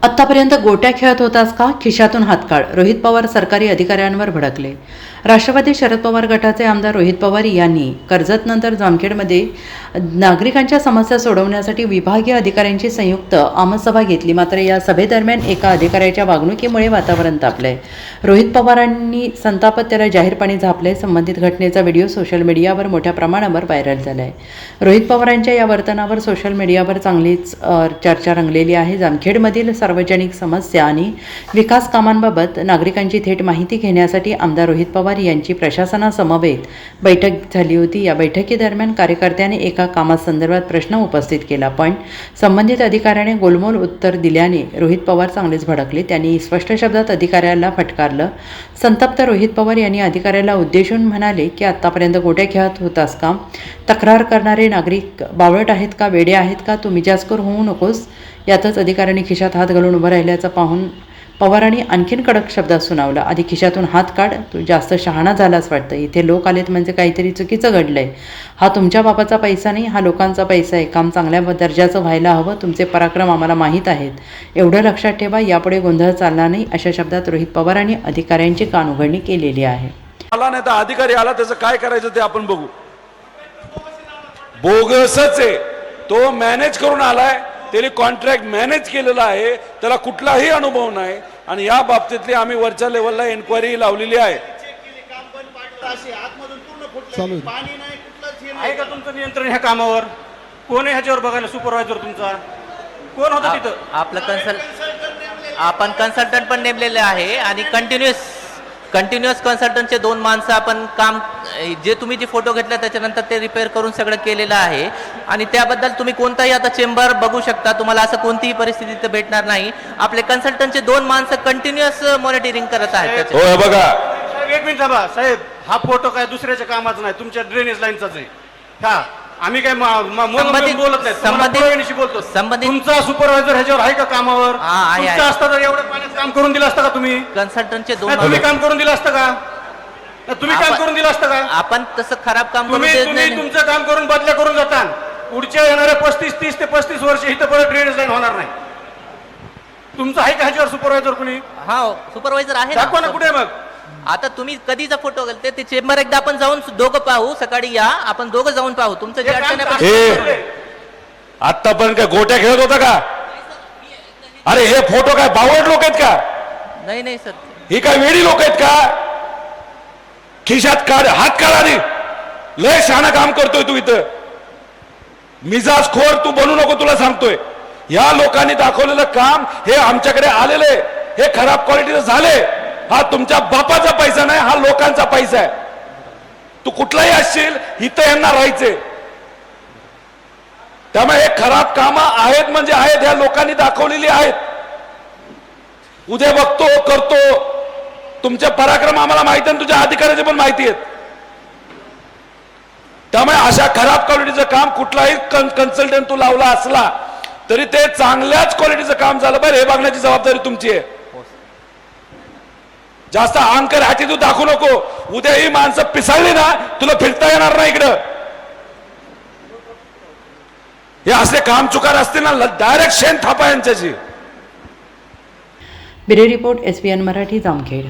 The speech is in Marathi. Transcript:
आत्तापर्यंत गोट्या खेळत होतास का? खिशातून हात काढ. रोहित पवार सरकारी अधिकाऱ्यांवर भडकले. राष्ट्रवादी शरद पवार गटाचे आमदार रोहित पवार यांनी कर्जतनंतर जामखेडमध्ये नागरिकांच्या समस्या सोडवण्यासाठी विभागीय अधिकाऱ्यांची संयुक्त आमसभा घेतली. मात्र या सभेदरम्यान एका अधिकाऱ्याच्या वागणुकीमुळे वातावरण तापलंय. रोहित पवारांनी संतापात त्याला जाहीरपणे झापले. संबंधित घटनेचा व्हिडिओ सोशल मीडियावर मोठ्या प्रमाणावर व्हायरल झालाय. रोहित पवारांच्या या वर्तनावर सोशल मीडियावर चांगलीच चर्चा रंगलेली आहे. जामखेडमधील सार्वजनिक समस्या आणि विकास कामांबाबत नागरिकांची थेट माहिती घेण्यासाठी आमदार रोहित पवार यांची प्रशासनासमवेत बैठक झाली होती. या बैठकीदरम्यान कार्यकर्त्याने एका कामासंदर्भात प्रश्न उपस्थित केला, पण संबंधित अधिकाऱ्याने गोलमोल उत्तर दिल्याने रोहित पवार चांगलेच भडकले. त्यांनी स्पष्ट शब्दात अधिकाऱ्याला फटकारलं. संतप्त रोहित पवार यांनी अधिकाऱ्याला उद्देशून म्हणाले की आत्तापर्यंत गोट्या खेळत होतास का? तक्रार करणारे नागरिक बावळट आहेत का? वेडे आहेत का? तू मिजाजखोर होऊ नकोस. यातच अधिकाऱ्याने खिशात हात घालून उभं राहिल्याचं पाहून पवारांनी आणखीन कडक शब्दात सुनावलं. आधी खिशातून हात काढ. तू जास्त शहाणा झालाच वाटतं. इथे लोक आलेत म्हणजे काहीतरी चुकीचं घडलंय. हा तुमच्या बापाचा पैसा नाही, हा लोकांचा पैसा आहे. काम चांगल्या दर्जाचं व्हायला हवं. तुमचे पराक्रम आम्हाला माहीत आहेत. एवढं लक्षात ठेवा. यापुढे गोंधळ चालला नाही, अशा शब्दात रोहित पवारांनी अधिकाऱ्यांची कानउघडणी केलेली आहे. आला नाही तर अधिकारी आला, त्याचं काय करायचं ते आपण बघू. बोगसच आहे तो. मॅनेज करून आलाय, त्याने कॉन्ट्रॅक्ट मॅनेज केलेला आहे, त्याला कुठलाही अनुभव नाही. आणि या बाबतीतली आम्ही वरच्या लेवलला एन्क्वायरी लावलेली आहे. आहे का तुमचं नियंत्रण ह्या कामावर? कोण आहे ह्याच्यावर बघायला? सुपरवायझर तुमचा कोण होता तिथं? आपलं आपण कन्सल्टंट पण नेमलेले आहे आणि कंटिन्युअस कन्सल्टंटचे 2 माणसं आपण काम जे तुम्ही जे फोटो घेतला त्याच्यानंतर ते रिपेअर करून सगळं केलेलं आहे. आणि त्याबद्दल तुम्ही कोणताही आता चेंबर बघू शकता. तुम्हाला असं कोणतीही परिस्थिती तर भेटणार नाही. आपले कन्सल्टंटचे 2 माणसं कंटिन्युअस मॉनिटरिंग करत आहेत. हो बघा, एक मिनिट थांबा साहेब. हा फोटो काय दुसऱ्याच्या कामाचा नाही, तुमच्या ड्रेनेज लाईनचाच आहे. हा आम्ही काय बोलत नाही, बोलतो. तुमचा सुपरवायझर ह्याच्यावर आहे का कामावर? असता तर एवढं पाण्यात काम करून दिलं असतं का तुम्ही? कन्सल्टंटचे 2 तुम्ही काम करून दिलं असतं का? तुम्ही काम करून दिलं असतं का? आपण तसं खराब काम तुम्ही तुमचं काम करून बदल्या करून जाता. पुढच्या येणाऱ्या 30 ते 35 वर्ष इथं परत ड्रेनेज लाईन होणार नाही. तुमचं आहे का ह्याच्यावर सुपरवायझर कुणी? हा सुपरवायझर आहे. दाखवा ना कुठे मग. आता तुम्ही कधीचा फोटो घालते ते चेंबर एकदा आपण जाऊन दोघं पाहू. सकाळी या, आपण दोघं जाऊन पाहू. तुमचं जे अडचण आहे. आतापर्यंत काय गोट्या खेळत होता का? अरे हे फोटो काय बावळट लोक आहेत का? नाही सर, ही काय वेडी लोक आहेत का? खिशात काढ, हात काढ. आधी लय शहाणा काम करतोय तू इथं. मिजाज खोर तू बनू नको, तुला सांगतोय. या लोकांनी दाखवलेलं काम हे आमच्याकडे आलेले, हे खराब क्वालिटीचं झाले. हा तुमच्या बापाचा पैसा नाही, हा लोकांचा पैसा आहे. तू कुठलाही असशील, इथं यांना राहायचे. त्यामुळे हे खराब कामं आहेत म्हणजे आहेत, ह्या लोकांनी दाखवलेली आहेत. उद्या बघतो, करतो. तुमचे पराक्रम आम्हाला माहिती आहे, तुझ्या अधिकाऱ्याचे पण माहिती आहेत. त्यामुळे अशा खराब क्वालिटीचं काम कुठलाही कन्सल्टंट तू लावला असला तरी ते चांगल्याच क्वालिटीचं काम झालं पाहिजे हे बघण्याची जबाबदारी तुमची आहे. जास्त अहंकार ॲटिट्यूड दाखवू नको. उद्या ही माणसं पिसाळली ना, तुला फिरता येणार नाही इकडं. हे असे काम चुकार असतील ना, डायरेक्ट शेण थापा यांच्याशी. Bureau report, SBN Marathi, Jamkhed.